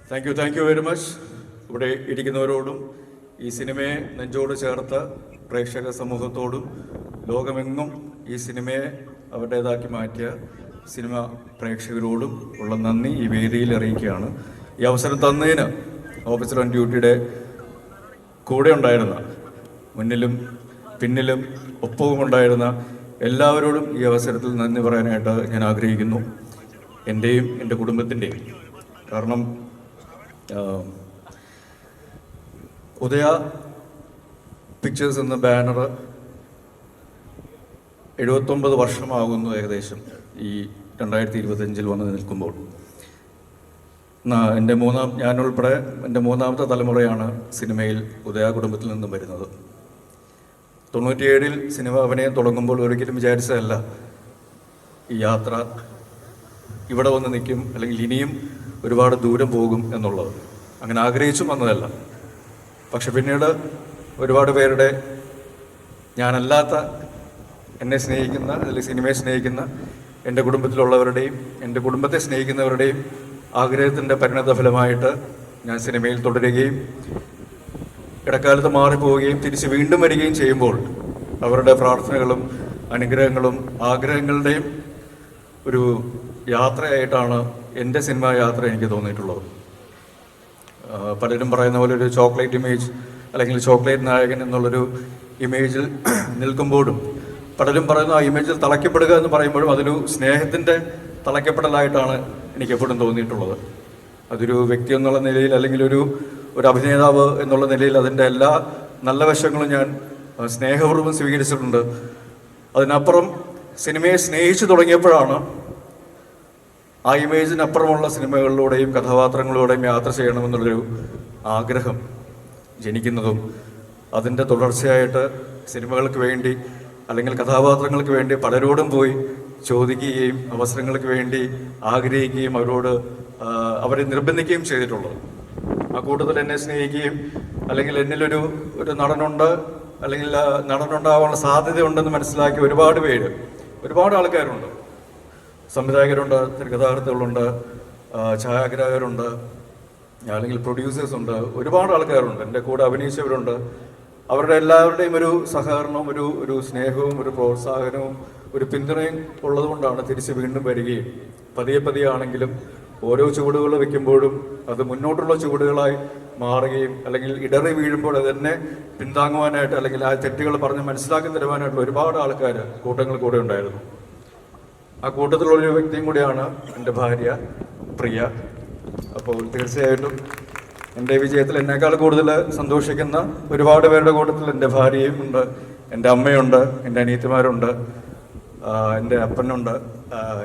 Thank you very much. ഇവിടെ ഇരിക്കുന്നവരോടും ഈ സിനിമയെ നെഞ്ചോട് ചേർത്ത പ്രേക്ഷക സമൂഹത്തോടും ലോകമെങ്ങും ഈ സിനിമയെ അവരുടേതാക്കി മാറ്റിയ സിനിമ പ്രേക്ഷകരോടും ഉള്ള നന്ദി ഈ വേദിയിൽ അറിയിക്കുകയാണ്. ഈ അവസരം തന്നതിന് ഓഫീസർ ഓൺ ഡ്യൂട്ടിയുടെ കൂടെ ഉണ്ടായിരുന്ന, മുന്നിലും പിന്നിലും ഒപ്പവും ഉണ്ടായിരുന്ന എല്ലാവരോടും ഈ അവസരത്തിൽ നന്ദി പറയാനായിട്ട് ഞാൻ ആഗ്രഹിക്കുന്നു. എൻ്റെയും എൻ്റെ കുടുംബത്തിൻ്റെയും. കാരണം ഉദയ പിക്ചേഴ്സ് എന്ന ബാനർ 79 വർഷമാകുന്നു ഏകദേശം ഈ 2025 വന്ന് നിൽക്കുമ്പോൾ. ഞാനുൾപ്പെടെ എൻ്റെ മൂന്നാമത്തെ തലമുറയാണ് സിനിമയിൽ ഉദയ കുടുംബത്തിൽ നിന്നും വരുന്നത്. 97 സിനിമ അഭിനയം തുടങ്ങുമ്പോൾ ഒരിക്കലും വിചാരിച്ചതല്ല ഈ യാത്ര ഇവിടെ വന്ന് നിൽക്കും, അല്ലെങ്കിൽ ഇനിയും ഒരുപാട് ദൂരം പോകും എന്നുള്ളത്. അങ്ങനെ ആഗ്രഹിച്ചും വന്നതല്ല. പക്ഷെ പിന്നീട് ഒരുപാട് പേരുടെ, ഞാനല്ലാത്ത എന്നെ സ്നേഹിക്കുന്ന, അല്ലെങ്കിൽ സിനിമയെ സ്നേഹിക്കുന്ന എൻ്റെ കുടുംബത്തിലുള്ളവരുടെയും എൻ്റെ കുടുംബത്തെ സ്നേഹിക്കുന്നവരുടെയും ആഗ്രഹത്തിൻ്റെ പരിണതഫലമായിട്ട് ഞാൻ സിനിമയിൽ തുടരുകയും ഇടക്കാലത്ത് മാറിപ്പോവുകയും തിരിച്ച് വീണ്ടും വരികയും ചെയ്യുമ്പോൾ അവരുടെ പ്രാർത്ഥനകളും അനുഗ്രഹങ്ങളും ആഗ്രഹങ്ങളുടെയും ഒരു യാത്രയായിട്ടാണ് എൻ്റെ സിനിമാ യാത്ര എനിക്ക് തോന്നിയിട്ടുള്ളത്. പലരും പറയുന്ന പോലെ ഒരു ചോക്ലേറ്റ് ഇമേജ് അല്ലെങ്കിൽ ചോക്ലേറ്റ് നായകൻ എന്നുള്ളൊരു ഇമേജിൽ നിൽക്കുമ്പോഴും പലരും പറയുന്ന ആ ഇമേജിൽ തളയ്ക്കപ്പെടുക എന്ന് പറയുമ്പോഴും അതൊരു സ്നേഹത്തിൻ്റെ തളയ്ക്കപ്പെടലായിട്ടാണ് എനിക്കെപ്പോഴും തോന്നിയിട്ടുള്ളത്. അതൊരു വ്യക്തി എന്നുള്ള നിലയിൽ, അല്ലെങ്കിൽ ഒരു അഭിനേതാവ് എന്നുള്ള നിലയിൽ അതിൻ്റെ എല്ലാ നല്ല വശങ്ങളും ഞാൻ സ്നേഹപൂർവ്വം സ്വീകരിച്ചിട്ടുണ്ട്. അതിനപ്പുറം സിനിമയെ സ്നേഹിച്ചു തുടങ്ങിയപ്പോഴാണ് ആ ഇമേജിനപ്പുറമുള്ള സിനിമകളിലൂടെയും കഥാപാത്രങ്ങളിലൂടെയും യാത്ര ചെയ്യണമെന്നുള്ളൊരു ആഗ്രഹം ജനിക്കുന്നതും അതിൻ്റെ തുടർച്ചയായിട്ട് സിനിമകൾക്ക് വേണ്ടി അല്ലെങ്കിൽ കഥാപാത്രങ്ങൾക്ക് വേണ്ടി പലരോടും പോയി ചോദിക്കുകയും അവസരങ്ങൾക്ക് വേണ്ടി ആഗ്രഹിക്കുകയും അവരെ നിർബന്ധിക്കുകയും ചെയ്തിട്ടുള്ളത്. ആ കൂട്ടത്തിൽ എന്നെ സ്നേഹിക്കുകയും അല്ലെങ്കിൽ എന്നിലൊരു നടനുണ്ട്, അല്ലെങ്കിൽ നടനുണ്ടാവാനുള്ള സാധ്യതയുണ്ടെന്ന് മനസ്സിലാക്കിയ ഒരുപാട് ആൾക്കാരുണ്ട്. സംവിധായകരുണ്ട്, തിരക്കഥാകൃത്തുകളുണ്ട്, ഛായാഗ്രാഹകരുണ്ട്, അല്ലെങ്കിൽ പ്രൊഡ്യൂസേഴ്സ് ഉണ്ട്, ഒരുപാട് ആൾക്കാരുണ്ട്, എൻ്റെ കൂടെ അഭിനയിച്ചവരുണ്ട്. അവരുടെ എല്ലാവരുടെയും ഒരു സഹകരണവും ഒരു സ്നേഹവും ഒരു പ്രോത്സാഹനവും ഒരു പിന്തുണയും ഉള്ളതുകൊണ്ടാണ് തിരിച്ച് വീണ്ടും വരികയും പതിയെ ആണെങ്കിലും ഓരോ ചുവടുകൾ വയ്ക്കുമ്പോഴും അത് മുന്നോട്ടുള്ള ചുവടുകളായി മാറുകയും, അല്ലെങ്കിൽ ഇടറി വീഴുമ്പോൾ അതെന്നെ പിന്താങ്ങുവാനായിട്ട്, അല്ലെങ്കിൽ ആ തെറ്റുകൾ പറഞ്ഞ് മനസ്സിലാക്കി തരുവാനായിട്ടുള്ള ഒരുപാട് ആൾക്കാർ കൂട്ടങ്ങൾ കൂടെ ഉണ്ടായിരുന്നു. ആ കൂട്ടത്തിലുള്ളൊരു വ്യക്തിയും കൂടിയാണ് എൻ്റെ ഭാര്യ പ്രിയ. അപ്പോൾ തീർച്ചയായിട്ടും എൻ്റെ വിജയത്തിൽ എന്നേക്കാൾ കൂടുതൽ സന്തോഷിക്കുന്ന ഒരുപാട് പേരുടെ കൂട്ടത്തിൽ എൻ്റെ ഭാര്യയും ഉണ്ട്, എൻ്റെ അമ്മയുണ്ട്, എൻ്റെ അനിയത്തിമാരുണ്ട്, എൻ്റെ അപ്പനുണ്ട്,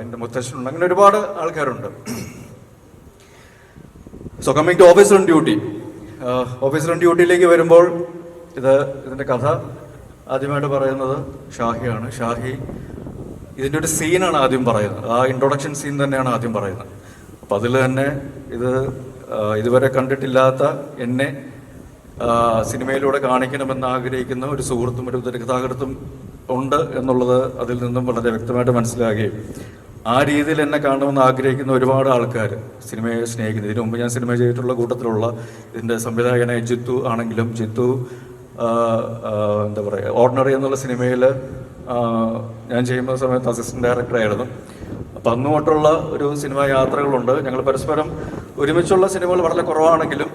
എൻ്റെ മുത്തശ്ശനുണ്ട്, അങ്ങനെ ഒരുപാട് ആൾക്കാരുണ്ട്. So coming to officer on duty. Officer on ഡ്യൂട്ടിയിലേക്ക് വരുമ്പോൾ ഇതിൻ്റെ കഥ ആദ്യമായിട്ട് പറയുന്നത് ഷാഹിയാണ്. ഷാഹി ഇതിൻ്റെ ഒരു സീനാണ് ആദ്യം പറയുന്നത്. ആ ഇൻട്രൊഡക്ഷൻ സീൻ തന്നെയാണ് ആദ്യം പറയുന്നത്. അപ്പം അതിൽ തന്നെ ഇതുവരെ കണ്ടിട്ടില്ലാത്ത എന്നെ സിനിമയിലൂടെ കാണിക്കണമെന്ന് ആഗ്രഹിക്കുന്ന ഒരു സുഹൃത്തും ഒരു തിരക്കഥാകൃത്തും ഉണ്ട് എന്നുള്ളത് അതിൽ നിന്നും വളരെ വ്യക്തമായിട്ട് മനസ്സിലാകുകയും ആ രീതിയിൽ എന്നെ കാണണമെന്ന് ആഗ്രഹിക്കുന്ന ഒരുപാട് ആൾക്കാർ സിനിമയെ സ്നേഹിക്കുന്നു. ഇതിനു മുമ്പ് ഞാൻ സിനിമ ചെയ്തിട്ടുള്ള കൂട്ടത്തിലുള്ള ഇതിൻ്റെ സംവിധായകനായ ജിത്തു ആണെങ്കിലും, ജിത്തു എന്താ പറയുക, ഓർഡിനറി എന്നുള്ള സിനിമയിൽ ഞാൻ ചെയ്യുന്ന സമയത്ത് അസിസ്റ്റന്റ് ഡയറക്ടറായിരുന്നു. അപ്പം അന്നു തൊട്ടുള്ള ഒരു സിനിമാ യാത്രകളുണ്ട്. ഞങ്ങൾ പരസ്പരം ഒരുമിച്ചുള്ള സിനിമകൾ വളരെ കുറവാണെങ്കിലും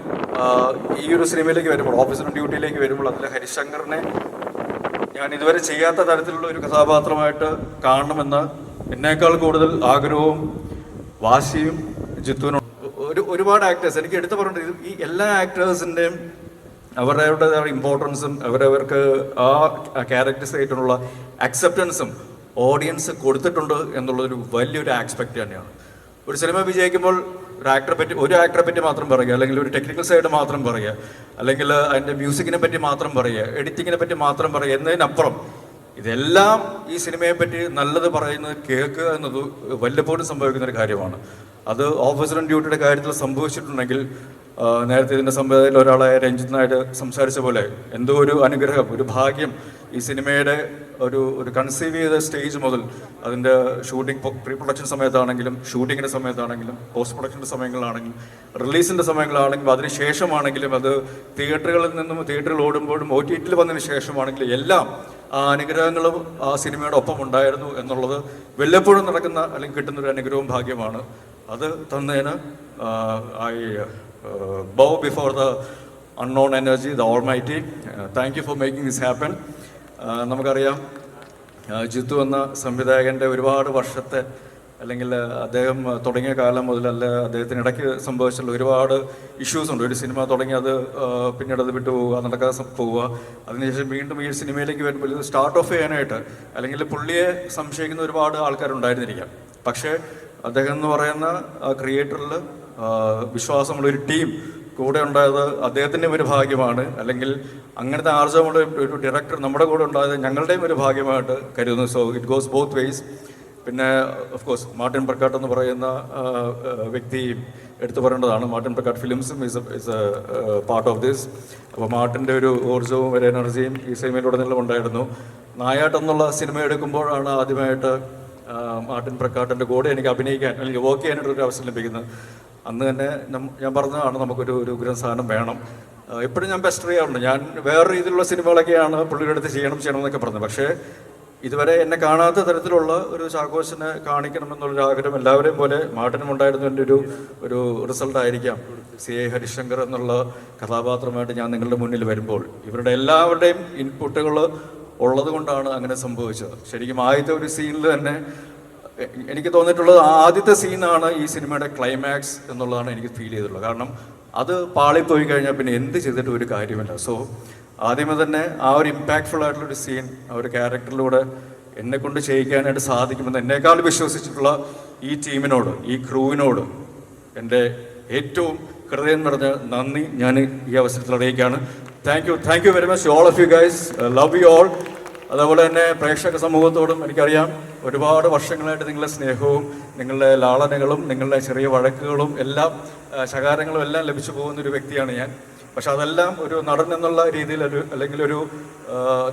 ഈ ഒരു സിനിമയിലേക്ക് വരുമ്പോൾ, ഓഫീസർ ഡ്യൂട്ടിയിലേക്ക് വരുമ്പോൾ അതിൽ ഹരിശങ്കറിനെ ഞാൻ ഇതുവരെ ചെയ്യാത്ത തരത്തിലുള്ള ഒരു കഥാപാത്രമായിട്ട് കാണണമെന്ന് എന്നേക്കാൾ കൂടുതൽ ആഗ്രഹവും വാശിയും ജിത്തുവിനുണ്ട്. ഒരുപാട് ആക്ടേഴ്സ് എനിക്ക് എടുത്തു പറഞ്ഞിട്ട് ഈ എല്ലാ ആക്ടേഴ്സിൻ്റെയും അവരുടെ ഇമ്പോർട്ടൻസും അവരവർക്ക് ആ ക്യാരക്ടേഴ്സ് ആയിട്ടുള്ള അക്സെപ്റ്റൻസും ഓഡിയൻസ് കൊടുത്തിട്ടുണ്ട് എന്നുള്ളൊരു വലിയൊരു ആസ്പെക്റ്റ് തന്നെയാണ്. ഒരു സിനിമ വിജയിക്കുമ്പോൾ ഒരു ആക്ടറെ പറ്റി മാത്രം പറയുക, അല്ലെങ്കിൽ ഒരു ടെക്നിക്കൽ സൈഡ് മാത്രം പറയുക, അല്ലെങ്കിൽ അതിൻ്റെ മ്യൂസിക്കിനെ പറ്റി മാത്രം പറയുക, എഡിറ്റിങ്ങിനെ പറ്റി മാത്രം പറയുക എന്നതിനപ്പുറം ഇതെല്ലാം ഈ സിനിമയെ പറ്റി നല്ലത് പറയുന്നത് കേൾക്കുക എന്നത് വല്ലപ്പോഴും സംഭവിക്കുന്നൊരു കാര്യമാണ്. അത് ഓഫീസർ ഓൺ ഡ്യൂട്ടിയുടെ കാര്യത്തിൽ സംഭവിച്ചിട്ടുണ്ടെങ്കിൽ നേരത്തെ ഇതിൻ്റെ സംവിധായകരിൽ ഒരാളായ രഞ്ജിത്തിനായിട്ട് സംസാരിച്ച പോലെ എന്തോ ഒരു അനുഗ്രഹം, ഒരു ഭാഗ്യം ഈ സിനിമയുടെ ഒരു കൺസീവ് ചെയ്ത സ്റ്റേജ് മുതൽ അതിൻ്റെ ഷൂട്ടിംഗ്, പ്രീ പ്രൊഡക്ഷൻ സമയത്താണെങ്കിലും ഷൂട്ടിങ്ങിൻ്റെ സമയത്താണെങ്കിലും പോസ്റ്റ് പ്രൊഡക്ഷൻ്റെ സമയങ്ങളാണെങ്കിലും റിലീസിൻ്റെ സമയങ്ങളാണെങ്കിലും അതിന് ശേഷമാണെങ്കിലും അത് തിയേറ്ററുകൾ ഓടുമ്പോഴും OTT വന്നതിന് ശേഷമാണെങ്കിലും എല്ലാം ആ അനുഗ്രഹങ്ങളും ആ സിനിമയുടെ ഒപ്പം ഉണ്ടായിരുന്നു എന്നുള്ളത് വല്ലപ്പോഴും നടക്കുന്ന അല്ലെങ്കിൽ കിട്ടുന്നൊരു അനുഗ്രഹവും ഭാഗ്യമാണ്. അത് തന്നതിന് I bow before the unknown energy, the Almighty. Thank you for making this happen. നമുക്കറിയാം ജിത്തു എന്ന സംവിധായകൻ്റെ ഒരുപാട് വർഷത്തെ അല്ലെങ്കിൽ അദ്ദേഹം തുടങ്ങിയ കാലം മുതലല്ല അദ്ദേഹത്തിന് ഇടയ്ക്ക് സംഭവിച്ചുള്ള ഒരുപാട് ഇഷ്യൂസ് ഉണ്ട്. ഒരു സിനിമ തുടങ്ങി അത് പിന്നീട് അത് വിട്ടു പോവുക, നടക്കാതെ പോവുക, അതിനുശേഷം വീണ്ടും ഈ സിനിമയിലേക്ക് വരുമ്പോൾ ഇത് സ്റ്റാർട്ട് ഓഫ് ചെയ്യാനായിട്ട് അല്ലെങ്കിൽ പുള്ളിയെ സംശയിക്കുന്ന ഒരുപാട് ആൾക്കാരുണ്ടായിരുന്നിരിക്കാം. പക്ഷേ അദ്ദേഹം എന്ന് പറയുന്ന ക്രിയേറ്ററിൽ വിശ്വാസമുള്ളൊരു ടീം കൂടെ ഉണ്ടായത് അദ്ദേഹത്തിൻ്റെയും ഒരു ഭാഗ്യമാണ്. അല്ലെങ്കിൽ അങ്ങനത്തെ ആർജവമുള്ള ഒരു ഡയറക്ടർ നമ്മുടെ കൂടെ ഉണ്ടായത് ഞങ്ങളുടെയും ഒരു ഭാഗ്യമായിട്ട് കരുതുന്നു. So it goes both ways. പിന്നെ ഓഫ് കോഴ്സ് മാർട്ടിൻ പ്രക്കാട്ട് എന്ന് പറയുന്ന വ്യക്തി എടുത്തു പറയേണ്ടതാണ്. മാർട്ടിൻ പ്രക്കാട്ട് ഫിലിംസും is a part of this. അപ്പോൾ മാർട്ടിൻ്റെ ഒരു ഊർജ്ജവും ഒരു എനർജിയും ഈ സിനിമയിലുടനീളം ഉണ്ടായിരുന്നു. നായാട്ട് എന്നുള്ള സിനിമ എടുക്കുമ്പോഴാണ് ആദ്യമായിട്ട് മാർട്ടിൻ പ്രക്കാട്ടിൻ്റെ കൂടെ എനിക്ക് അഭിനയിക്കാൻ അല്ലെങ്കിൽ വർക്ക് ചെയ്യാനായിട്ടൊരു അവസരം ലഭിക്കുന്നത്. അന്ന് തന്നെ ഞാൻ പറഞ്ഞതാണ് നമുക്കൊരു ഉഗ്രം സാധനം വേണം. എപ്പോഴും ഞാൻ പെസ്റ്റർ ചെയ്യാറുണ്ട്. ഞാൻ വേറെ രീതിയിലുള്ള സിനിമകളൊക്കെയാണ് പുള്ളിയുടെ അടുത്ത് ചെയ്യണം എന്നൊക്കെ പറഞ്ഞത്. പക്ഷേ ഇതുവരെ എന്നെ കാണാത്ത തരത്തിലുള്ള ഒരു ചാക്കോച്ചനെ കാണിക്കണമെന്നുള്ളൊരു ആഗ്രഹം എല്ലാവരെയും പോലെ മാർട്ടിനും ഉണ്ടായിരുന്നതിൻ്റെ ഒരു റിസൾട്ടായിരിക്കാം CA ഹരിശങ്കർ എന്നുള്ള കഥാപാത്രമായിട്ട് ഞാൻ നിങ്ങളുടെ മുന്നിൽ വരുമ്പോൾ. ഇവരുടെ എല്ലാവരുടെയും ഇൻപുട്ടുകൾ ഉള്ളത് കൊണ്ടാണ് അങ്ങനെ സംഭവിച്ചത്. ശരിക്കും ആദ്യത്തെ ഒരു സീനിൽ തന്നെ എനിക്ക് തോന്നിയിട്ടുള്ളത് ആദ്യത്തെ സീനാണ് ഈ സിനിമയുടെ ക്ലൈമാക്സ് എന്നുള്ളതാണ് എനിക്ക് ഫീൽ ചെയ്തിട്ടുള്ളത്. കാരണം അത് പാളിപ്പോയി കഴിഞ്ഞാൽ പിന്നെ എന്ത് ചെയ്തിട്ട് ഒരു കാര്യമില്ല. സോ ആദ്യമേ തന്നെ ആ ഒരു ഇമ്പാക്റ്റ്ഫുൾ ആയിട്ടുള്ളൊരു സീൻ ആ ഒരു ക്യാരക്ടറിലൂടെ എന്നെ കൊണ്ട് ചെയ്യിക്കാനായിട്ട് സാധിക്കുമെന്ന് എന്നേക്കാൾ വിശ്വസിച്ചിട്ടുള്ള ഈ ടീമിനോട്, ഈ ക്രൂവിനോട് എൻ്റെ ഏറ്റവും ഹൃദയം നിറഞ്ഞ നന്ദി ഞാൻ ഈ അവസരത്തിൽ അറിയിക്കുകയാണ്. Thank you very much all of you guys. Love you all. അതുപോലെ തന്നെ പ്രേക്ഷക സമൂഹത്തോടും എനിക്കറിയാം ഒരുപാട് വർഷങ്ങളായിട്ട് നിങ്ങളുടെ സ്നേഹവും നിങ്ങളുടെ ലാളനകളും നിങ്ങളുടെ ചെറിയ വഴക്കുകളും എല്ലാം ശകാരങ്ങളും എല്ലാം ലഭിച്ചു പോകുന്നൊരു വ്യക്തിയാണ് ഞാൻ. പക്ഷെ അതെല്ലാം ഒരു നടൻ എന്നുള്ള രീതിയിൽ അല്ലെങ്കിൽ ഒരു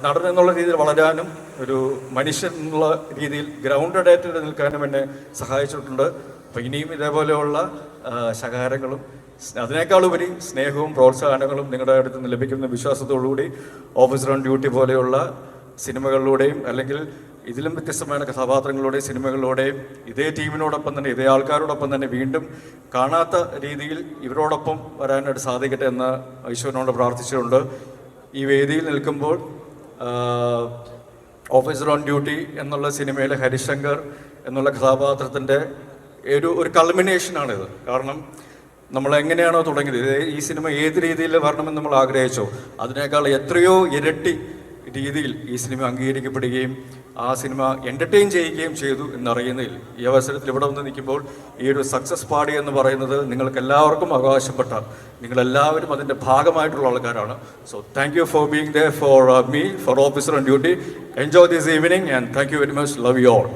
നടൻ എന്നുള്ള രീതിയിൽ വളരാനും ഒരു മനുഷ്യൻ എന്നുള്ള രീതിയിൽ ഗ്രൗണ്ടഡ് ആയിട്ട് നിൽക്കാനും എന്നെ സഹായിച്ചിട്ടുണ്ട്. അപ്പോൾ ഇനിയും ഇതേപോലെയുള്ള ശകാരങ്ങളും അതിനേക്കാളുപരി സ്നേഹവും പ്രോത്സാഹനങ്ങളും നിങ്ങളുടെ അടുത്ത് നിന്ന് ലഭിക്കുന്ന വിശ്വാസത്തോടുകൂടി ഓഫീസർ ഓൺ ഡ്യൂട്ടി പോലെയുള്ള സിനിമകളിലൂടെയും അല്ലെങ്കിൽ ഇതിലും വ്യത്യസ്തമായ കഥാപാത്രങ്ങളുടെയും സിനിമകളിലൂടെയും ഇതേ ടീമിനോടൊപ്പം തന്നെ ഇതേ ആൾക്കാരോടൊപ്പം തന്നെ വീണ്ടും കാണാത്ത രീതിയിൽ ഇവരോടൊപ്പം വരാനായിട്ട് സാധിക്കട്ടെ എന്ന് ഈശ്വരനോട് പ്രാർത്ഥിച്ചുകൊണ്ട് ഈ വേദിയിൽ നിൽക്കുമ്പോൾ ഓഫീസർ ഓൺ ഡ്യൂട്ടി എന്നുള്ള സിനിമയിലെ ഹരിശങ്കർ എന്നുള്ള കഥാപാത്രത്തിൻ്റെ ഒരു കൾമിനേഷനാണിത്. കാരണം നമ്മൾ എങ്ങനെയാണോ തുടങ്ങിയത്, ഈ സിനിമ ഏത് രീതിയിൽ വരണമെന്ന് നമ്മൾ ആഗ്രഹിച്ചോ അതിനേക്കാൾ എത്രയോ ഇരട്ടി രീതിയിൽ ഈ സിനിമ അംഗീകരിക്കപ്പെടുകയും ആ സിനിമ എൻ്റർടൈൻ ചെയ്യുകയും ചെയ്തു എന്നറിയുന്നതിൽ ഈ അവസരത്തിൽ ഇവിടെ വന്ന് നിൽക്കുമ്പോൾ ഈ ഒരു സക്സസ് പാർട്ടി എന്ന് പറയുന്നത് നിങ്ങൾക്ക് എല്ലാവർക്കും അവകാശപ്പെട്ട നിങ്ങളെല്ലാവരും അതിൻ്റെ ഭാഗമായിട്ടുള്ള ആൾക്കാരാണ്. So thank you for being there for me, for officer on duty. Enjoy this evening and thank you very much. Love you all.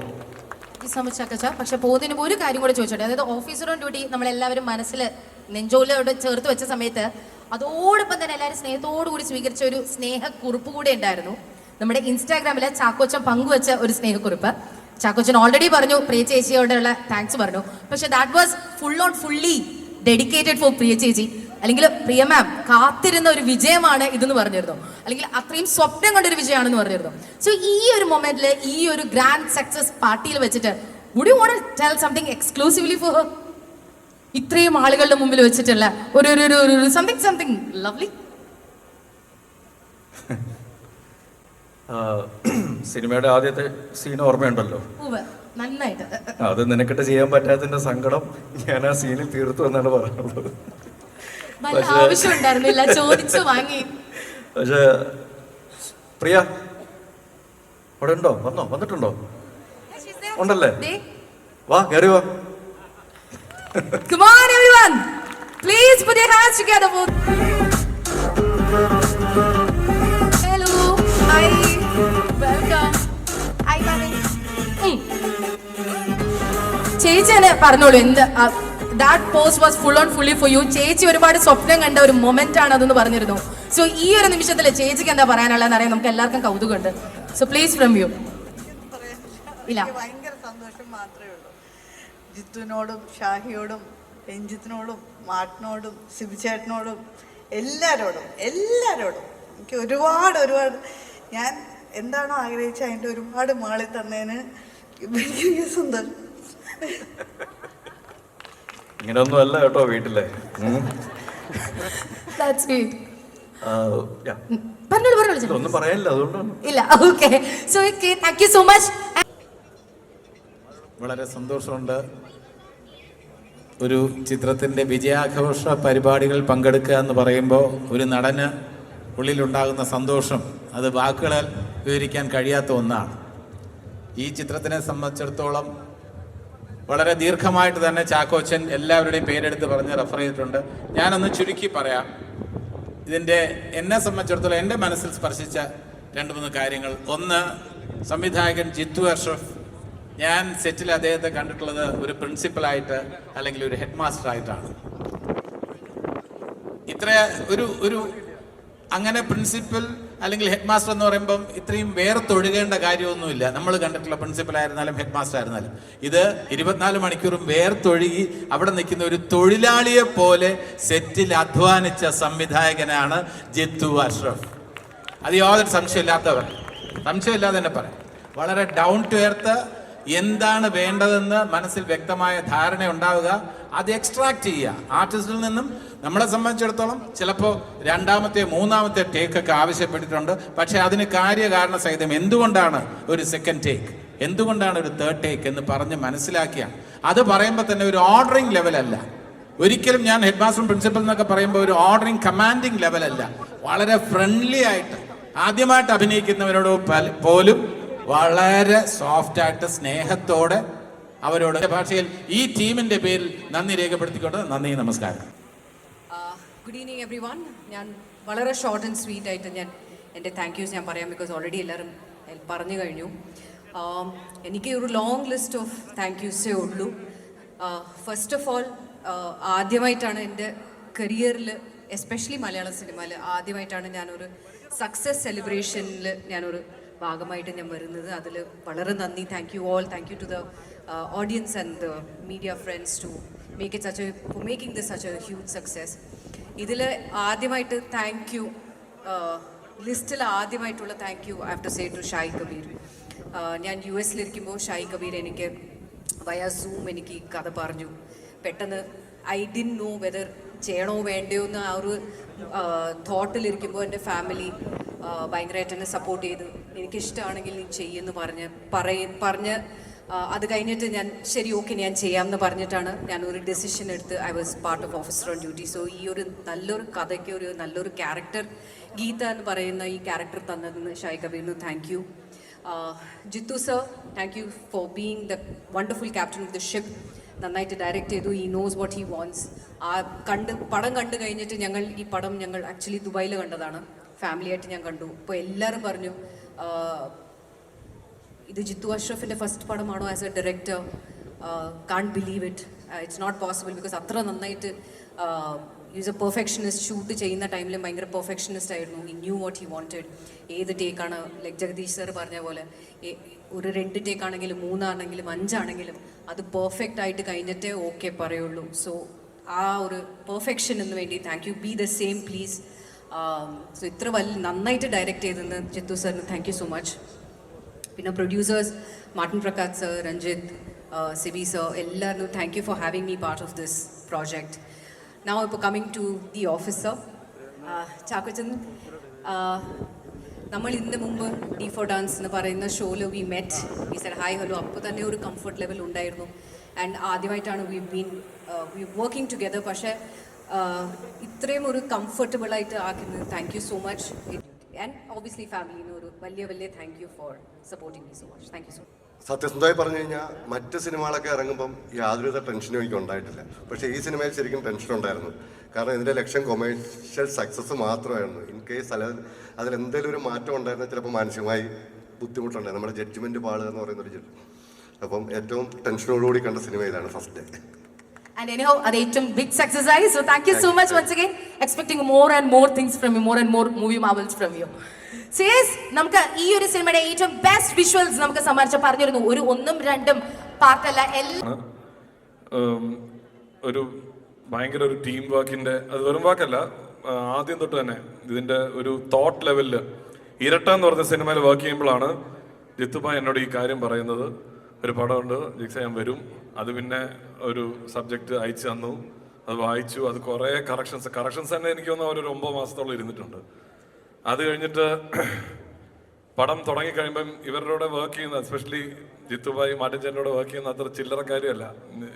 പക്ഷെ പോകുന്നതിന് ഒരു കാര്യം കൂടെ ചോദിച്ചോട്ടെ. അതായത് ഓഫീസർ ഓൺ ഡ്യൂട്ടി നമ്മളെല്ലാവരും മനസ്സിൽ നെഞ്ചോലോട് ചേർത്ത് വെച്ച സമയത്ത് അതോടൊപ്പം തന്നെ എല്ലാവരും സ്നേഹത്തോടു കൂടി സ്വീകരിച്ച ഒരു സ്നേഹക്കുറിപ്പ് കൂടെ ഉണ്ടായിരുന്നു. നമ്മുടെ ഇൻസ്റ്റാഗ്രാമിൽ ചാക്കോച്ചൻ പങ്കുവെച്ച ഒരു സ്നേഹക്കുറിപ്പ്. ചാക്കോച്ചൻ ഓൾറെഡി പറഞ്ഞു പ്രിയ ചേച്ചിയോടുള്ള താങ്ക്സ് പറഞ്ഞു. പക്ഷെ that was fully dedicated for Priya ചേച്ചി. അല്ലെങ്കിൽ പ്രിയ മാം കാത്തിരുന്ന ഒരു വിജയമാണ് ഇതെന്ന് പറഞ്ഞിരുന്നു. അല്ലെങ്കിൽ അത്രയും സ്വപ്നം കണ്ടൊരു വിജയമാണെന്ന് പറഞ്ഞിരുന്നു. സോ ഈ ഒരു മൊമെന്റിൽ ഈ ഒരു ഗ്രാൻഡ് സക്സസ് പാർട്ടിയിൽ വെച്ചിട്ട് would you want to tell something exclusively for her? ഇത്രയും ആളുകളുടെ മുമ്പിൽ വെച്ചിട്ടുള്ള ഒരു സംതിങ് ലവ്ലി. സിനിമയുടെ ആദ്യത്തെ സീൻ ഓർമ്മയുണ്ടല്ലോ, നന്നായിട്ട്. അത് നിനക്കിട്ട് ചെയ്യാൻ പറ്റാത്തതിന്റെ സങ്കടം ഞാൻ ആ സീനിൽ തീർത്തു എന്നാണ് പറയുന്നത്. ആവശ്യം ഉണ്ടായിരുന്നില്ല, ചോദിച്ചു വാങ്ങി. പക്ഷെ പ്രിയ അവിടെ ഉണ്ടോ? വന്നിട്ടുണ്ടോ? ഉണ്ടല്ലേ? വാ കയറി വാ. Come on everyone, please put your hands together for hello, hi, welcome. ചേച്ചി തന്നെ പറഞ്ഞോളൂ എന്ത് that post was full on fully for you. ചേച്ചി ഒരുപാട് സ്വപ്നം കണ്ട ഒരു മൊമെന്റ് ആണ് അതെന്ന് പറഞ്ഞിരുന്നു. സോ ഈ ഒരു നിമിഷത്തിൽ ചേച്ചിക്ക് എന്താ പറയാനുള്ളതെന്ന് അറിയാൻ നമുക്ക് എല്ലാവർക്കും കൗതുകമുണ്ട്. So please from you. ഇല്ല, ഭയങ്കര സന്തോഷം മാത്രമേ ഉള്ളൂ. ജിത്തുവിനോടും ഷാഹിയോടും രഞ്ജിത്തിനോടും മാട്ടിനോടും സിബിചേട്ടനോടും എല്ലാവരോടും എനിക്ക് ഒരുപാട് ഞാൻ എന്താണോ ആഗ്രഹിച്ച അതിൻ്റെ ഒരുപാട് മാളി തന്നതിന് ഭയങ്കര സന്തോഷം. ഇങ്ങനെയൊന്നും അല്ല കേട്ടോ വീട്ടിലെ. ഒന്നും പറയാനില്ല, അതുകൊണ്ടാണ്. ഇല്ല, okay. So thank you so much. വളരെ സന്തോഷമുണ്ട്. ഒരു ചിത്രത്തിൻ്റെ വിജയാഘോഷ പരിപാടികൾ പങ്കെടുക്കുക എന്ന് പറയുമ്പോൾ ഒരു നടന് ഉള്ളിലുണ്ടാകുന്ന സന്തോഷം അത് വാക്കുകളാൽ വിവരിക്കാൻ കഴിയാത്ത ഒന്നാണ്. ഈ ചിത്രത്തിനെ സംബന്ധിച്ചിടത്തോളം വളരെ ദീർഘമായിട്ട് തന്നെ ചാക്കോച്ചൻ എല്ലാവരുടെയും പേരെടുത്ത് പറഞ്ഞ് റെഫർ ചെയ്തിട്ടുണ്ട്. ഞാനൊന്ന് ചുരുക്കി പറയാം. ഇതിൻ്റെ എന്നെ സംബന്ധിച്ചിടത്തോളം എൻ്റെ മനസ്സിൽ സ്പർശിച്ച 2-3 കാര്യങ്ങൾ. ഒന്ന്, സംവിധായകൻ ജിത്തു അഷ്റഫ്. ഞാൻ സെറ്റിൽ അദ്ദേഹത്തെ കണ്ടിട്ടുള്ളത് ഒരു പ്രിൻസിപ്പലായിട്ട് അല്ലെങ്കിൽ ഒരു ഹെഡ് മാസ്റ്റർ ആയിട്ടാണ്. ഇത്ര ഒരു അങ്ങനെ പ്രിൻസിപ്പൽ അല്ലെങ്കിൽ ഹെഡ് മാസ്റ്റർ എന്ന് പറയുമ്പം ഇത്രയും വേർത്തൊഴുകേണ്ട കാര്യമൊന്നുമില്ല. നമ്മൾ കണ്ടിട്ടുള്ള പ്രിൻസിപ്പൽ ആയിരുന്നാലും ഹെഡ് മാസ്റ്റർ ആയിരുന്നാലും ഇത് 24 മണിക്കൂറും വേർത്തൊഴുകി അവിടെ നിൽക്കുന്ന ഒരു തൊഴിലാളിയെ പോലെ സെറ്റിൽ അധ്വാനിച്ച സംവിധായകനാണ് ജിത്തു അഷ്റഫ്. അത് യാതൊരു സംശയമില്ലാതെ തന്നെ പറയാം. വളരെ ഡൗൺ ടു എർത്ത്, എന്താണ് വേണ്ടതെന്ന് മനസ്സിൽ വ്യക്തമായ ധാരണ ഉണ്ടാവുക, അത് എക്സ്ട്രാക്ട് ചെയ്യുക ആർട്ടിസ്റ്റിൽ നിന്നും. നമ്മളെ സംബന്ധിച്ചിടത്തോളം ചിലപ്പോൾ 2ാമത്തെ 3ാമത്തെ ടേക്കൊക്കെ ആവശ്യപ്പെട്ടിട്ടുണ്ട്. പക്ഷേ അതിന് കാര്യകാരണ സഹിതം എന്തുകൊണ്ടാണ് ഒരു സെക്കൻഡ് ടേക്ക്, എന്തുകൊണ്ടാണ് ഒരു തേർഡ് ടേക്ക് എന്ന് പറഞ്ഞ് മനസ്സിലാക്കിയ അത് പറയുമ്പോൾ തന്നെ ഒരു ഓർഡറിങ് ലെവലല്ല. ഒരിക്കലും ഞാൻ ഹെഡ് മാസ്റ്ററും പ്രിൻസിപ്പൽ എന്നൊക്കെ പറയുമ്പോൾ ഒരു ഓർഡറിങ് കമാൻഡിങ് ലെവലല്ല. വളരെ ഫ്രണ്ട്ലി ആയിട്ട് ആദ്യമായിട്ട് അഭിനയിക്കുന്നവരോട് പോലും വളരെ സോഫ്റ്റായിട്ട് സ്നേഹത്തോടെ അവരോട് ഭാഷയിൽ ഈ ടീമിൻ്റെ പേരിൽ നന്ദി രേഖപ്പെടുത്തിക്കൊണ്ട് നന്ദി, നമസ്കാരം. Good evening every one. ഞാൻ വളരെ ഷോർട്ട് ആൻഡ് സ്വീറ്റ് ആയിട്ട് ഞാൻ എൻ്റെ താങ്ക് യൂസ് ഞാൻ പറയാം. ബിക്കോസ് ഓൾറെഡി എല്ലാവരും പറഞ്ഞു കഴിഞ്ഞു. എനിക്ക് ഒരു ലോങ് ലിസ്റ്റ് ഓഫ് താങ്ക് യൂസേ ഉള്ളൂ. ഫസ്റ്റ് ഓഫ് ഓൾ, ആദ്യമായിട്ടാണ് എൻ്റെ കരിയറിൽ, എസ്പെഷ്യലി മലയാള സിനിമയിൽ ആദ്യമായിട്ടാണ് ഞാനൊരു സക്സസ് സെലിബ്രേഷനിൽ ഞാനൊരു ഭാഗമായിട്ട് ഞാൻ വരുന്നത്. അതിൽ വളരെ നന്ദി. Thank you all. Thank you to the audience and the media friends to make it for making this such a huge success. ഇതിൽ ആദ്യമായിട്ട് താങ്ക് യു, ലിസ്റ്റിൽ ആദ്യമായിട്ടുള്ള thank you I have to say to Shahi Kabir. ഞാൻ US-ലിരിക്കുമ്പോൾ ഷായി കബീർ എനിക്ക് വയ zoom എനിക്ക് കഥ പറഞ്ഞു. പെട്ടെന്ന് ഐ ഡിഡ്ന്റ് നോ വെദർ ചെയ്യണോ വേണ്ടയോ എന്ന് ആ ഒരു തോട്ടിലിരിക്കുമ്പോൾ എൻ്റെ ഫാമിലി ഭയങ്കരമായിട്ട് എന്നെ സപ്പോർട്ട് ചെയ്തു. എനിക്കിഷ്ടമാണെങ്കിൽ നീ ചെയ്യുമെന്ന് പറഞ്ഞ് അത് കഴിഞ്ഞിട്ട് ഞാൻ ശരി ഓക്കെ ഞാൻ ചെയ്യാമെന്ന് പറഞ്ഞിട്ടാണ് ഞാൻ ഒരു ഡെസിഷൻ എടുത്ത് I was part of officer on duty. So ഈ ഒരു നല്ലൊരു കഥയ്ക്ക് ഒരു നല്ലൊരു ക്യാരക്ടർ, ഗീത എന്ന് പറയുന്ന ഈ ക്യാരക്ടർ തന്നതിന് ഷായി കബീറിന് thank you. Jithu sir, thank you for being the wonderful captain of the ship. നന്നായിട്ട് ഡയറക്റ്റ് ചെയ്തു. He knows what he wants. പടം കണ്ടു കഴിഞ്ഞിട്ട് ഈ പടം ഞങ്ങൾ ആക്ച്വലി ദുബായിൽ കണ്ടതാണ്. ഫാമിലിയായിട്ട് ഞാൻ കണ്ടു. അപ്പോൾ എല്ലാവരും പറഞ്ഞു ഇത് ജിത്തു അഷ്റഫിൻ്റെ ഫസ്റ്റ് പടമാണോ as a director. Can't believe it. It's not possible. Because അത്ര നന്നായിട്ട് ഈസ് എ പെർഫെക്ഷനിസ്റ്റ്. ഷൂട്ട് ചെയ്യുന്ന ടൈമിലും ഭയങ്കര പെർഫെക്ഷനിസ്റ്റ് ആയിരുന്നു. He knew what he wanted. ഏത് ടേക്കാണ്, ലൈക്ക് ജഗദീഷ് സർ പറഞ്ഞ പോലെ, ഒരു 2 ടേക്കാണെങ്കിലും 3 ആണെങ്കിലും 5 ആണെങ്കിലും അത് പെർഫെക്റ്റ് ആയിട്ട് കഴിഞ്ഞിട്ടേ ഓക്കെ പറയുള്ളൂ. സോ ആ ഒരു പെർഫെക്ഷന് വേണ്ടി thank you. Be the same please. So ഇത്ര നന്നായിട്ട് ഡയറക്റ്റ് ചെയ്തെന്ന് ജിത്തു സാറിന് താങ്ക് യു സോ മച്ച്. പിന്നെ producers Martin Prakash sir, Ranjith, Sibi sir, എല്ലാവരും thank you for having me part of this project. Now ഇപ്പോൾ coming to the officer Chackochan. നമ്മൾ ഇതിന് മുമ്പ് ഡി ഫോർ ഡാൻസ് എന്ന് പറയുന്ന ഷോയിൽ we met, we said hi hello. അപ്പോൾ തന്നെ ഒരു കംഫർട്ട് ലെവൽ ഉണ്ടായിരുന്നു. ആൻഡ് ആദ്യമായിട്ടാണ് വി വർക്കിംഗ് ടുഗെദർ. പക്ഷേ ഇത്രയും ഒരു കംഫർട്ടബിളായിട്ട് ആക്കുന്നത് thank you so much. And obviously ഫാമിലിന് ഒരു വലിയ thank you for supporting me so much. Thank you so much. സത്യസന്ധമായി പറഞ്ഞു കഴിഞ്ഞാൽ മറ്റ് സിനിമകളൊക്കെ ഇറങ്ങുമ്പം യാതൊരുവിധ ടെൻഷനും എനിക്ക് ഉണ്ടായിട്ടില്ല. പക്ഷേ ഈ സിനിമയിൽ ശരിക്കും ടെൻഷൻ ഉണ്ടായിരുന്നു. കാരണം ഇതിൻ്റെ ലക്ഷ്യം കൊമേഴ്ഷ്യൽ സക്സസ് മാത്രമായിരുന്നു. ഇൻ കേസ് അതിലെന്തെങ്കിലും ഒരു മാറ്റം ഉണ്ടായിരുന്ന ചിലപ്പോൾ മാനസികമായി ബുദ്ധിമുട്ടുണ്ടായിരുന്നു. നമ്മുടെ ജഡ്ജ്മെൻറ്റ് പാളുക എന്ന് പറയുന്നൊരു അപ്പം ഏറ്റവും ടെൻഷനോടുകൂടി കണ്ട സിനിമ ഇതാണ് ഫസ്റ്റ് ഡേ. And anyhow, അത് ഏറ്റവും ബിഗ് സക്സസ് ആയി. So thank you so much once again. Expecting more and more things from you, more and more movie marvels from you. So yes, നമുക്ക് ഈ ഒരു സിനിമയുടെ ഏറ്റവും ബെസ്റ്റ് വിഷ്വൽസ് നമുക്ക് സമ്മാനിച്ച പറഞ്ഞിരുന്നു. ഒരു ഒന്നും രണ്ടും പാർട്ടല്ല, എല്ലാം ഒരു ഭയങ്കര ഒരു ടീം വർക്കിന്റെ, അത് വെറും വാക്കല്ല, ആദ്യം തൊട്ട് തന്നെ ഇതിന്റെ ഒരു തോട്ട് ലെവലില് ഇരട്ട എന്ന് പറഞ്ഞ സിനിമയിൽ വർക്ക് ചെയ്യുമ്പോഴാണ് ജിത്തുബായ് എന്നോട് ഈ കാര്യം പറയുന്നത്. ഒരു പടമുണ്ട് ജിക്സ, ഞാൻ വരും. അത് പിന്നെ ഒരു സബ്ജക്റ്റ് അയച്ചു തന്നു, അത് വായിച്ചു, അത് കുറേ കറക്ഷൻസ് തന്നെ എനിക്ക് തോന്നുന്നു ഒരു 9 മാസത്തോളം ഇരുന്നിട്ടുണ്ട്. അത് കഴിഞ്ഞിട്ട് പടം തുടങ്ങിക്കഴിയുമ്പം ഇവരുടെ വർക്ക് ചെയ്യുന്ന, എസ്പെഷ്യലി ജിത്തുബായ് മാർട്ടിൻ ചേട്ടനോട് വർക്ക് ചെയ്യുന്ന അത്ര ചില്ലറ കാര്യമല്ല.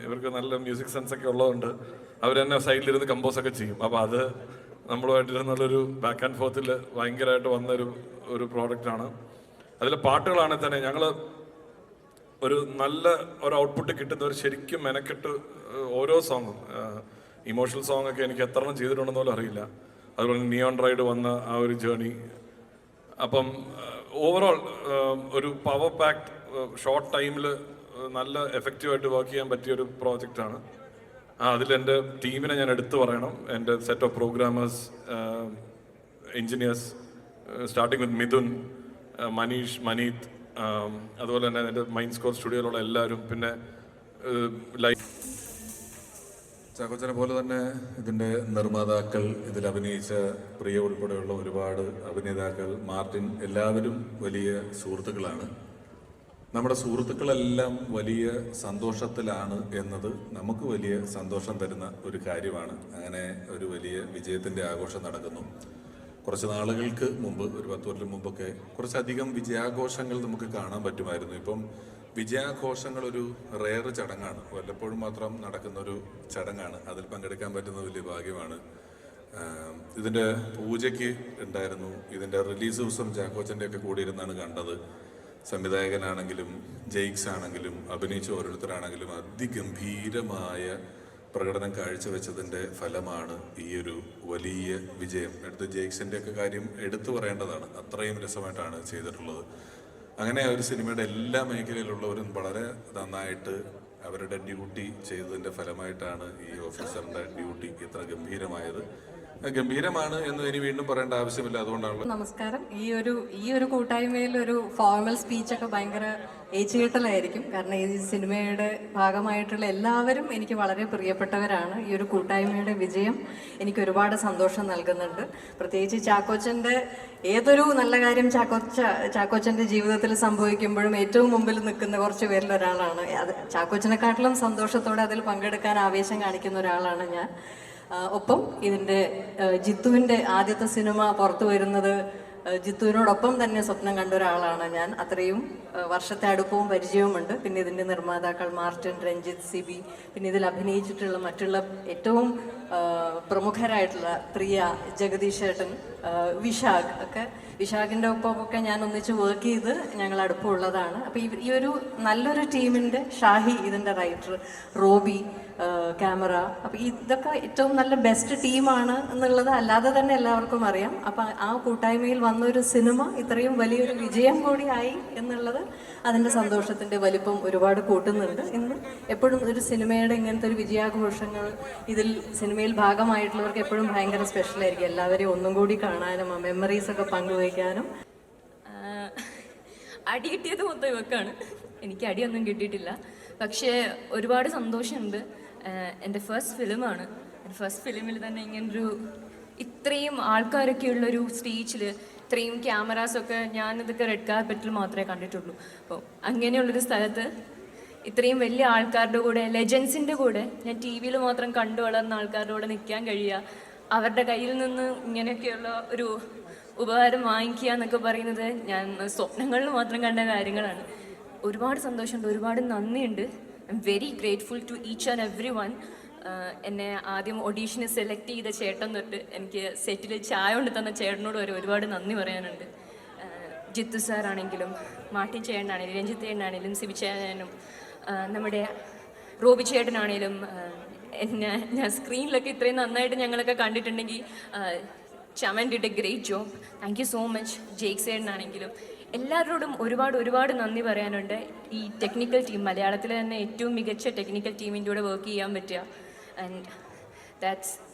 ഇവർക്ക് നല്ല മ്യൂസിക് സെൻസ് ഒക്കെ ഉള്ളതുകൊണ്ട് അവർ തന്നെ സൈഡിലിരുന്ന് കമ്പോസൊക്കെ ചെയ്യും. അപ്പോൾ അത് നമ്മളുമായിട്ടിരുന്നുള്ളൊരു ബാക്ക് ആൻഡ് ഫോർത്തിൽ ഭയങ്കരമായിട്ട് വന്നൊരു പ്രോഡക്റ്റാണ്. അതിലെ പാട്ടുകളാണെങ്കിൽ തന്നെ ഞങ്ങൾ ഒരു നല്ല ഒരു ഔട്ട്പുട്ട് കിട്ടുന്നവർ ശരിക്കും മെനക്കെട്ട് ഓരോ സോങ്ങും, ഇമോഷണൽ സോങ് ഒക്കെ എനിക്ക് എത്ര എണ്ണം ചെയ്തിട്ടുണ്ടെന്ന് പോലും അറിയില്ല. അതുപോലെ നിയോൺ റൈഡ് വന്ന ആ ഒരു ജേണി. അപ്പം ഓവറോൾ ഒരു പവർ പാക്ഡ് ഷോർട്ട് ടൈമിൽ നല്ല എഫക്റ്റീവായിട്ട് വർക്ക് ചെയ്യാൻ പറ്റിയ ഒരു പ്രോജക്റ്റാണ്. അതിലെൻ്റെ ടീമിനെ ഞാൻ എടുത്തു പറയണം. എൻ്റെ set of programmers, engineers, starting with Mithun, Maneesh, Maneeth, അതുപോലെ തന്നെ എൻ്റെ മൈൻഡ് സ്കോർ സ്റ്റുഡിയോയിലുള്ള എല്ലാവരും, പിന്നെ ലൈഫ് ചാക്കോച്ചനെ പോലെ തന്നെ ഇതിൻ്റെ നിർമ്മാതാക്കൾ, ഇതിൽ അഭിനയിച്ച പ്രിയ ഉൾപ്പെടെയുള്ള ഒരുപാട് അഭിനേതാക്കൾ, മാർട്ടിൻ, എല്ലാവരും വലിയ സുഹൃത്തുക്കളാണ്. നമ്മുടെ സുഹൃത്തുക്കളെല്ലാം വലിയ സന്തോഷത്തിലാണ് എന്നത് നമുക്ക് വലിയ സന്തോഷം തരുന്ന ഒരു കാര്യമാണ്. അങ്ങനെ ഒരു വലിയ വിജയത്തിൻ്റെ ആഘോഷം നടക്കുന്നു. കുറച്ച് നാളുകൾക്ക് മുമ്പ്, ഒരു 10 കൊല്ലം മുമ്പൊക്കെ കുറച്ചധികം വിജയാഘോഷങ്ങൾ നമുക്ക് കാണാൻ പറ്റുമായിരുന്നു. ഇപ്പം വിജയാഘോഷങ്ങൾ ഒരു റെയർ ചടങ്ങാണ്, വല്ലപ്പോഴും മാത്രം നടക്കുന്നൊരു ചടങ്ങാണ്. അതിൽ പങ്കെടുക്കാൻ പറ്റുന്ന വലിയ ഭാഗ്യമാണ്. ഇതിൻ്റെ പൂജയ്ക്ക് ഉണ്ടായിരുന്നു. ഇതിൻ്റെ റിലീസ് ദിവസം ചാക്കോച്ചൻ്റെ ഒക്കെ കൂടി ഇരുന്നാണ് കണ്ടത്. സംവിധായകനാണെങ്കിലും ജെയ്ക്സ് ആണെങ്കിലും അഭിനയിച്ച ഓരോരുത്തരാണെങ്കിലും അതിഗംഭീരമായ പ്രകടനം കാഴ്ചവെച്ചതിൻ്റെ ഫലമാണ് ഈ ഒരു വലിയ വിജയം. എടുത്ത് ജെയ്ക്സിൻ്റെ ഒക്കെ കാര്യം എടുത്തു പറയേണ്ടതാണ്. അത്രയും രസമായിട്ടാണ് ചെയ്തിട്ടുള്ളത്. അങ്ങനെ ഒരു സിനിമയുടെ എല്ലാ മേഖലയിലുള്ളവരും വളരെ നന്നായിട്ട് അവരുടെ ഡ്യൂട്ടി ചെയ്തതിൻ്റെ ഫലമായിട്ടാണ് ഈ ഓഫീസറിൻ്റെ ഡ്യൂട്ടി ഇത്ര ഗംഭീരമാണ് എന്ന് ഇനി വീണ്ടും പറയേണ്ട ആവശ്യമില്ല. അതുകൊണ്ടാണ്. നമസ്കാരം. ഈ ഒരു കൂട്ടായ്മയിൽ ഒരു ഫോർമൽ സ്പീച്ചൊക്കെ ഭയങ്കര ഏച്ചുകെട്ടലായിരിക്കും. കാരണം ഈ സിനിമയുടെ ഭാഗമായിട്ടുള്ള എല്ലാവരും എനിക്ക് വളരെ പ്രിയപ്പെട്ടവരാണ്. ഈ ഒരു കൂട്ടായ്മയുടെ വിജയം എനിക്ക് ഒരുപാട് സന്തോഷം നൽകുന്നുണ്ട്. പ്രത്യേകിച്ച് ചാക്കോച്ചൻ്റെ ഏതൊരു നല്ല കാര്യം ചാക്കോച്ചൻ്റെ ജീവിതത്തിൽ സംഭവിക്കുമ്പോഴും ഏറ്റവും മുമ്പിൽ നിൽക്കുന്ന കുറച്ച് പേരിൽ ഒരാളാണ്. അത് ചാക്കോച്ചനെക്കാട്ടിലും സന്തോഷത്തോടെ അതിൽ പങ്കെടുക്കാൻ ആവേശം കാണിക്കുന്ന ഒരാളാണ് ഞാൻ. ഒപ്പം ഇതിൻ്റെ ജിത്തുവിൻ്റെ ആദ്യത്തെ സിനിമ പുറത്തു വരുന്നത് ജിത്തുവിനോടൊപ്പം തന്നെ സ്വപ്നം കണ്ട ഒരാളാണ് ഞാൻ. അത്രയും വർഷത്തെ അടുപ്പവും പരിചയവുമുണ്ട്. പിന്നെ ഇതിൻ്റെ നിർമ്മാതാക്കൾ മാർട്ടിൻ, രഞ്ജിത്ത്, സിബി, പിന്നെ ഇതിൽ അഭിനയിച്ചിട്ടുള്ള മറ്റുള്ള ഏറ്റവും പ്രമുഖരായിട്ടുള്ള പ്രിയ, ജഗദീഷ് ചേട്ടൻ, വിശാഖ് ഒക്കെ. വിശാഖിൻ്റെ ഒപ്പമൊക്കെ ഞാൻ ഒന്നിച്ച് വർക്ക് ചെയ്ത് ഞങ്ങൾ അടുപ്പമുള്ളതാണ്. അപ്പോൾ ഈ ഒരു നല്ലൊരു ടീമിൻ്റെ, ഷാഹി ഇതിൻ്റെ റൈറ്റർ, റോബി ക്യാമറ, അപ്പോൾ ഇതൊക്കെ ഏറ്റവും നല്ല ബെസ്റ്റ് ടീമാണ് എന്നുള്ളത് അല്ലാതെ തന്നെ എല്ലാവർക്കും അറിയാം. അപ്പം ആ കൂട്ടായ്മയിൽ വന്നൊരു സിനിമ ഇത്രയും വലിയൊരു വിജയം കൂടിയായി എന്നുള്ളത് അതിൻ്റെ സന്തോഷത്തിൻ്റെ വലിപ്പം ഒരുപാട് കൂട്ടുന്നുണ്ട്. ഇന്ന് എപ്പോഴും ഒരു സിനിമയുടെ ഇങ്ങനത്തെ ഒരു വിജയാഘോഷങ്ങൾ ഇതിൽ സിനിമയിൽ ഭാഗമായിട്ടുള്ളവർക്ക് എപ്പോഴും ഭയങ്കര സ്പെഷ്യലായിരിക്കും. എല്ലാവരെയും ഒന്നും കൂടി കാണാനും ആ മെമ്മറീസൊക്കെ പങ്കുവയ്ക്കാനും. അടി കിട്ടിയത് മൊത്തം ഇവക്കാണ്. എനിക്ക് അടിയൊന്നും കിട്ടിയിട്ടില്ല. പക്ഷേ ഒരുപാട് സന്തോഷമുണ്ട്. എൻ്റെ ഫസ്റ്റ് ഫിലിമാണ്. എൻ്റെ ഫസ്റ്റ് ഫിലിമിൽ തന്നെ ഇങ്ങനൊരു ഇത്രയും ആൾക്കാരൊക്കെ ഉള്ളൊരു സ്റ്റേജിൽ ഇത്രയും ക്യാമറാസൊക്കെ ഞാനിതൊക്കെ റെഡ് കാർപ്പറ്റിൽ മാത്രമേ കണ്ടിട്ടുള്ളൂ. അപ്പോൾ അങ്ങനെയുള്ളൊരു സ്ഥലത്ത് ഇത്രയും വലിയ ആൾക്കാരുടെ കൂടെ, ലെജൻസിൻ്റെ കൂടെ, ഞാൻ ടി വിയിൽ മാത്രം കണ്ടു വളർന്ന ആൾക്കാരുടെ കൂടെ നിൽക്കാൻ കഴിയുക, അവരുടെ കയ്യിൽ നിന്ന് ഇങ്ങനെയൊക്കെയുള്ള ഒരു ഉപഹാരം വാങ്ങിക്കുക എന്നൊക്കെ പറയുന്നത് ഞാൻ സ്വപ്നങ്ങളിൽ മാത്രം കണ്ട കാര്യങ്ങളാണ്. ഒരുപാട് സന്തോഷമുണ്ട്, ഒരുപാട് നന്ദിയുണ്ട്. I am very grateful to each and every one. എന്നെ ആദ്യം ഓഡീഷന് സെലക്ട് ചെയ്ത ചേട്ടൻ തൊട്ട് എനിക്ക് സെറ്റിൽ ചായ കൊണ്ട് തന്ന ചേട്ടനോട് വരെ ഒരുപാട് നന്ദി പറയാനുണ്ട്. ജിത്തു സാറാണെങ്കിലും, മാർട്ടിൻ ചേട്ടനാണെങ്കിലും, രഞ്ജിത്ത് ചേട്ടനാണെങ്കിലും, സിബി ചേട്ടനും, നമ്മുടെ റോബി ചേട്ടനാണെങ്കിലും, ഞാൻ സ്ക്രീനിലൊക്കെ ഇത്രയും നന്നായിട്ട് ഞങ്ങളൊക്കെ കണ്ടിട്ടുണ്ടെങ്കിൽ Chaman did a great job. Thank you so much. Jakes ചേട്ടനാണെങ്കിലും എല്ലാവരോടും ഒരുപാട് നന്ദി പറയാനുണ്ട്. ഈ ടെക്നിക്കൽ ടീം, മലയാളത്തിലെ തന്നെ ഏറ്റവും മികച്ച ടെക്നിക്കൽ ടീമിൻ്റെ കൂടെ വർക്ക് ചെയ്യാൻ പറ്റുക and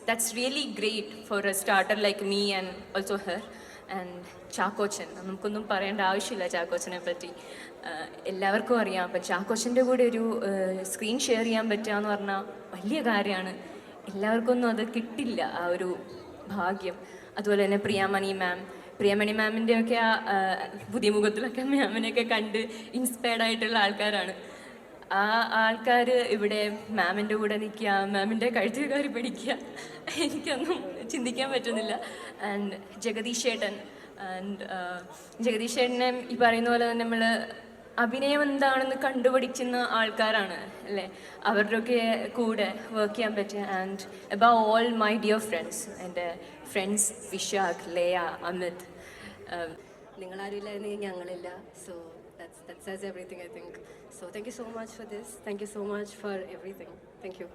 that's really great for a starter like me and also her. And Chackochan, നമുക്കൊന്നും പറയേണ്ട ആവശ്യമില്ല ചാക്കോച്ചനെ പറ്റി, എല്ലാവർക്കും അറിയാം. അപ്പം ചാക്കോച്ചൻ്റെ കൂടെ ഒരു സ്ക്രീൻ ഷെയർ ചെയ്യാൻ പറ്റുക എന്ന് പറഞ്ഞാൽ വലിയ കാര്യമാണ്. എല്ലാവർക്കൊന്നും അത് കിട്ടില്ല, ആ ഒരു ഭാഗ്യം. അതുപോലെ തന്നെ പ്രിയാമണി മാമിൻ്റെ ഒക്കെ ആ പുതിയ മുഖത്തിലൊക്കെ മാമിനെയൊക്കെ കണ്ട് ഇൻസ്പയർഡ് ആയിട്ടുള്ള ആൾക്കാരാണ്. ആ ആൾക്കാർ ഇവിടെ മാമിൻ്റെ കൂടെ നിൽക്കുക, മാമിൻ്റെ കഴുത്തുകാരി പഠിക്കുക, എനിക്കൊന്നും ചിന്തിക്കാൻ പറ്റുന്നില്ല. ആൻഡ് ജഗദീഷ് ചേട്ടനെ ഈ പറയുന്ന പോലെ തന്നെ നമ്മൾ അഭിനയം എന്താണെന്ന് കണ്ടുപിടിക്കുന്ന ആൾക്കാരാണ് അല്ലേ, അവരുടെയൊക്കെ കൂടെ വർക്ക് ചെയ്യാൻ പറ്റുക. And above all my dear friends, എൻ്റെ ഫ്രണ്ട്സ് വിശാഖ്, ലയ, അമിത്. നിങ്ങളാരും ഇല്ലായിരുന്നെങ്കിൽ ഞങ്ങളില്ല. So that says everything, I think. So thank you so much for this. Thank you so much for everything. Thank you.